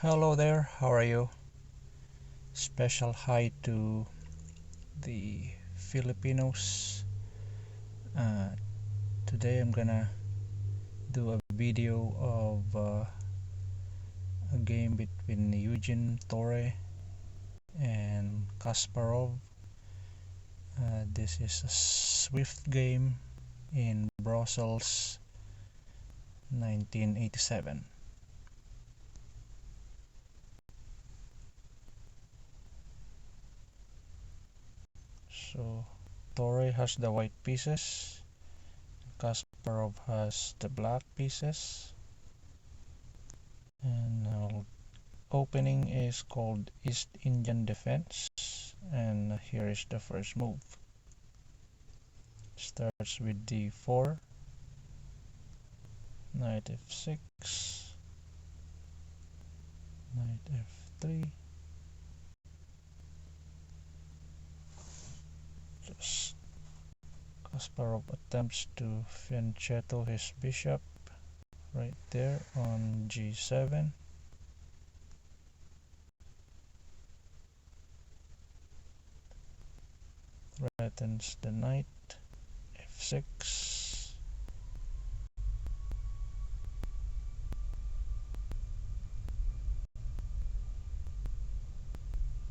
Hello there, how are you? Special hi to the Filipinos. Uh, Today I'm gonna do a video of a game between Eugene, Torre, and Kasparov. This is a Swift game in Brussels, 1987. So Torre has the white pieces, Kasparov has the black pieces, and opening is called East Indian Defense, and here is the first move. Starts with d4, knight f6, knight f3. Just Kasparov attempts to fianchetto his bishop right there on g7. Threatens the knight f6.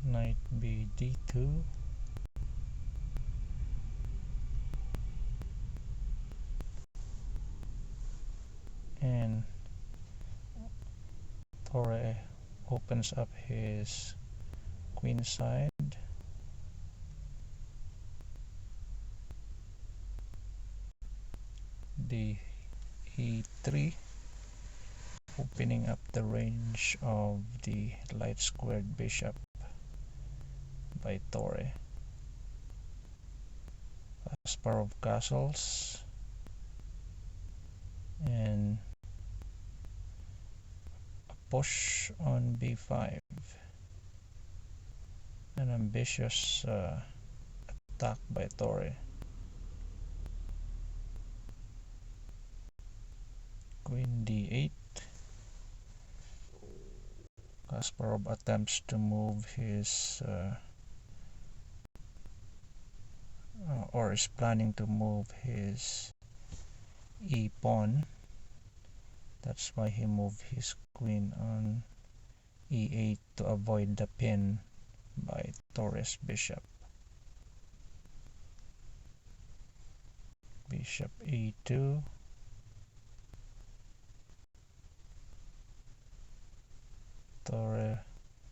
Knight b d2. And Torre opens up his queen side. e3, opening up the range of the light squared bishop by Torre. Kasparov castles, and a push on b5. An ambitious attack by Torre. Queen d8. Kasparov attempts to move his or is planning to move his e-pawn. That's why he moved his queen on e8 to avoid the pin by Torre's bishop. Bishop e2.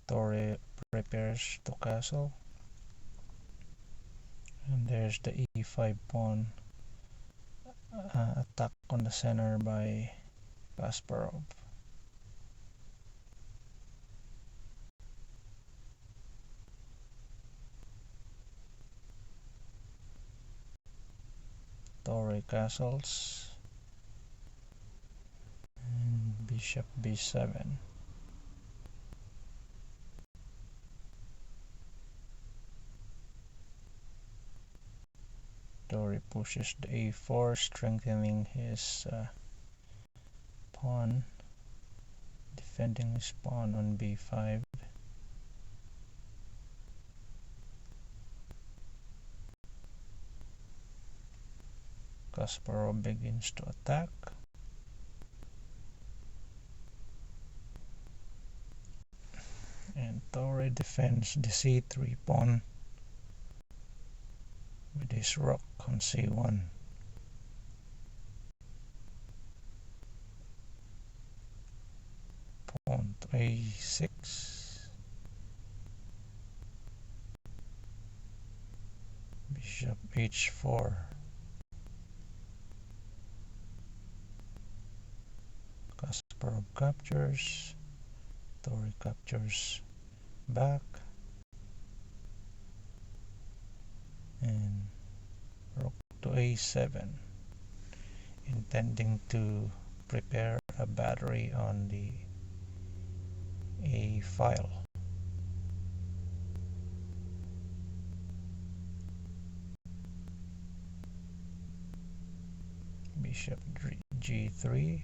Torre prepares to castle, and there's the e5 pawn attack on the center by Kasparov. Torre castles, and bishop b7. Torre pushes the a4, strengthening his pawn, defending his pawn on b5. Kasparov begins to attack. And Torre defends the c3 pawn with his rook on c1. Pawn to a6. Bishop h4. Kasparov captures. Torre captures back. And rook to a7, intending to prepare a battery on the a file. Bishop g3,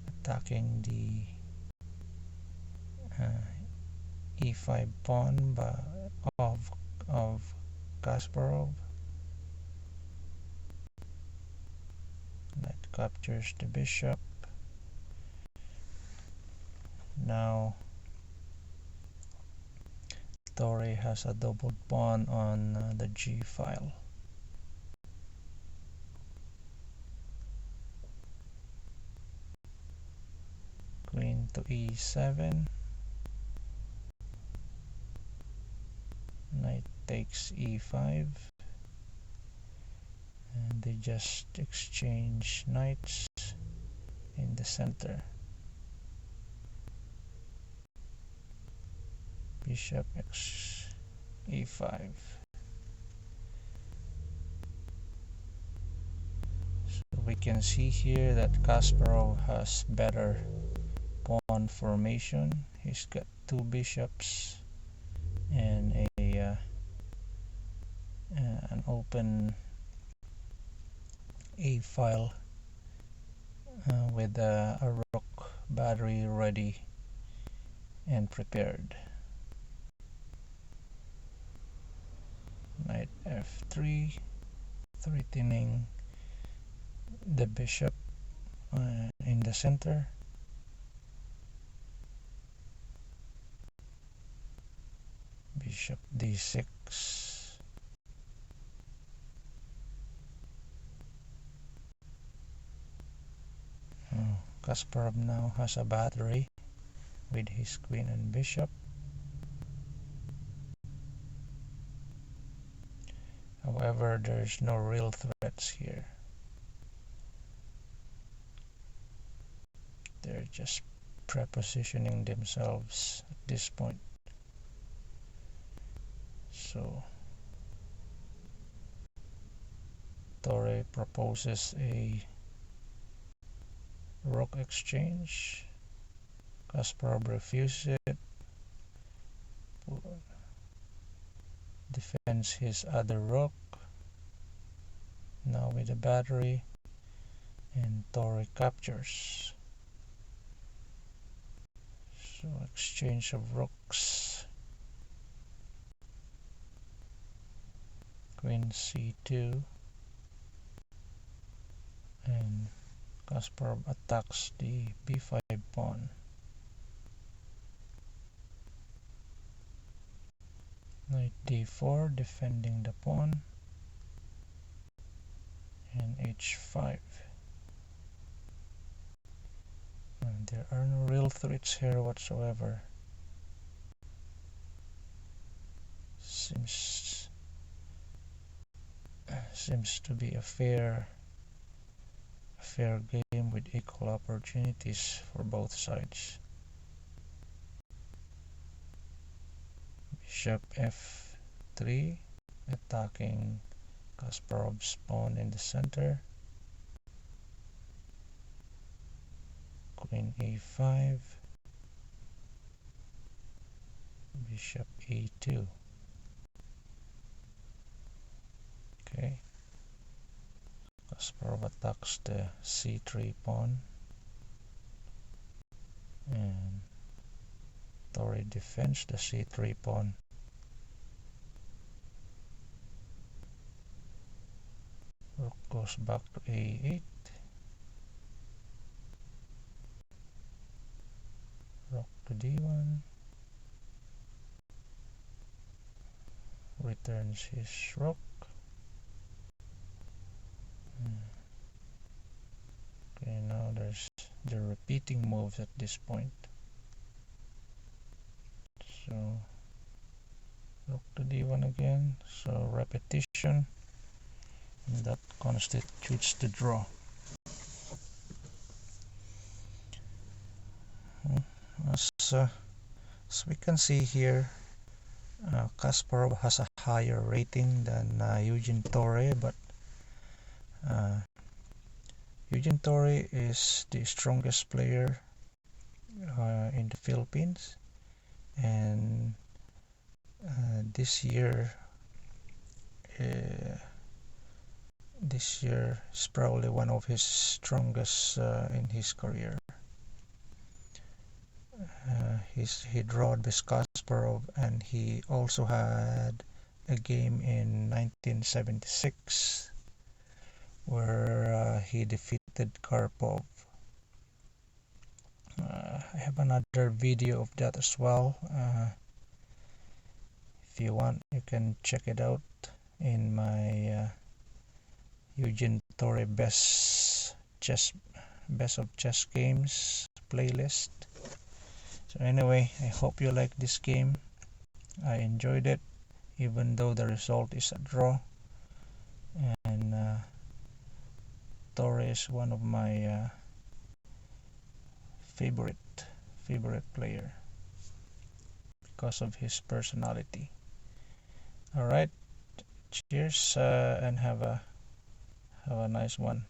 attacking the e5 pawn of Kasparov. Knight captures the bishop. Now Torre has a doubled pawn on the G file. Queen to e7. Knight takes e5. And they just exchange knights in the center. Bishop e5. So we can see here that Kasparov has better pawn formation. He's got two bishops and an open a file with a rook battery ready and prepared. Knight f3, threatening the bishop in the center. Bishop d6. Kasparov now has a battery with his queen and bishop. However, there's no real threats here. They're just prepositioning themselves at this point. So Torre proposes a rook exchange. Kasparov refuses it, defends his other rook, now with a battery, and Torre captures. So exchange of rooks. Queen c2, and Kasparov attacks the b5 pawn. Knight d4, defending the pawn, and h5. And there are no real threats here whatsoever. Seems to be a fair game with equal opportunities for both sides. Bishop f3, attacking Kasparov's pawn in the center. Queen e5, bishop e2. Okay, Kasparov attacks the c3 pawn, and Torre defends the c3 pawn. Rook goes back to a8. Rook to d1. Returns his rook. Okay, now there's the repeating moves at this point. So rook to d1 again. So repetition, and that constitutes the draw. As we can see here, Kasparov has a higher rating than Eugene Torre, but Eugene Torre is the strongest player in the Philippines, and this year is probably one of his strongest in his career. he drawed with Kasparov, and he also had a game in 1976 where he defeated Karpov. I have another video of that as well. If you want, you can check it out in my Eugene Torre best of chess games playlist. So anyway, I hope you like this game. I enjoyed it, even though the result is a draw. And Torre is one of my favorite player because of his personality. All right, cheers and have a nice one.